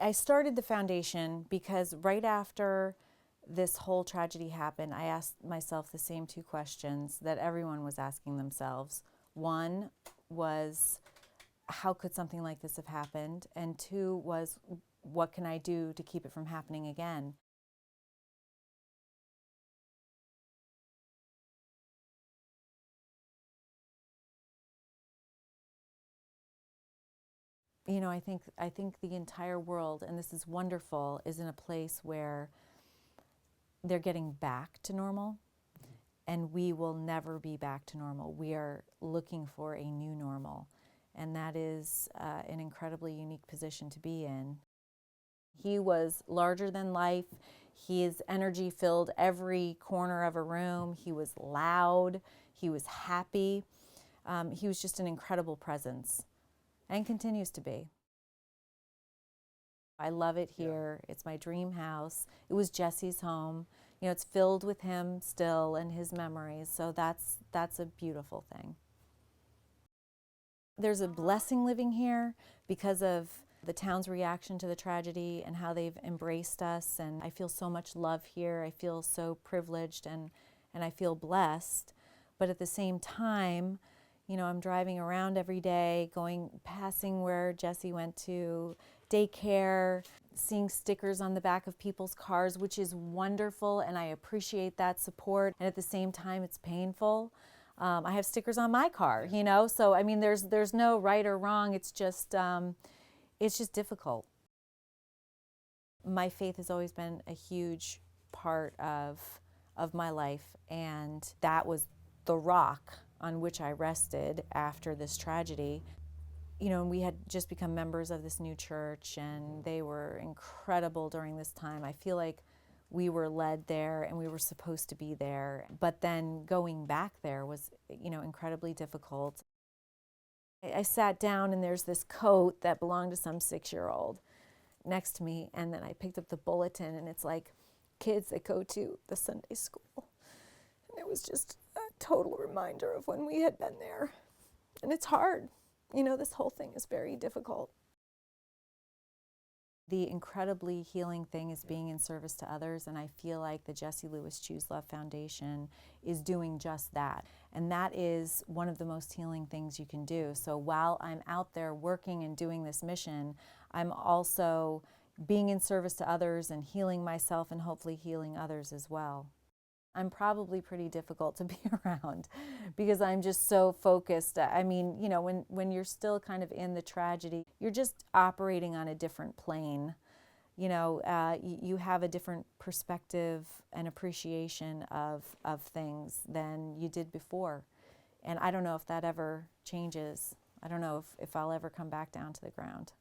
I started the foundation because right after this whole tragedy happened, I asked myself the same two questions that everyone was asking themselves. One was, how could something like this have happened? And two was, what can I do to keep it from happening again? You know, I think the entire world, and this is wonderful, is in a place where they're getting back to normal, and we will never be back to normal. We are looking for a new normal, and that is an incredibly unique position to be in. He was larger than life. His energy filled every corner of a room. He was loud. He was happy. He was just an incredible presence, and continues to be. I love it here. It's my dream house. It was Jesse's home. You know, it's filled with him still and his memories, so that's a beautiful thing. There's a blessing living here because of the town's reaction to the tragedy and how they've embraced us, and I feel so much love here. I feel so privileged and I feel blessed. But at the same time, you know, I'm driving around every day, passing where Jesse went to daycare, seeing stickers on the back of people's cars, which is wonderful, and I appreciate that support. And at the same time, it's painful. I have stickers on my car, you know, so I mean, there's no right or wrong. It's just difficult. My faith has always been a huge part of my life, and that was the rock on which I rested after this tragedy. You know, we had just become members of this new church, and they were incredible during this time. I feel like we were led there and we were supposed to be there. But then going back there was, you know, incredibly difficult. I sat down and there's this coat that belonged to some 6-year-old next to me, and then I picked up the bulletin and it's like, kids that go to the Sunday school. And it was just a total reminder of when we had been there. And it's hard. You know, this whole thing is very difficult. The incredibly healing thing is being in service to others, and I feel like the Jessie Lewis Choose Love Foundation is doing just that. And that is one of the most healing things you can do. So while I'm out there working and doing this mission, I'm also being in service to others and healing myself and hopefully healing others as well. I'm probably pretty difficult to be around because I'm just so focused. I mean, you know, when you're still kind of in the tragedy, you're just operating on a different plane. You know, you have a different perspective and appreciation of things than you did before. And I don't know if that ever changes. I don't know if I'll ever come back down to the ground.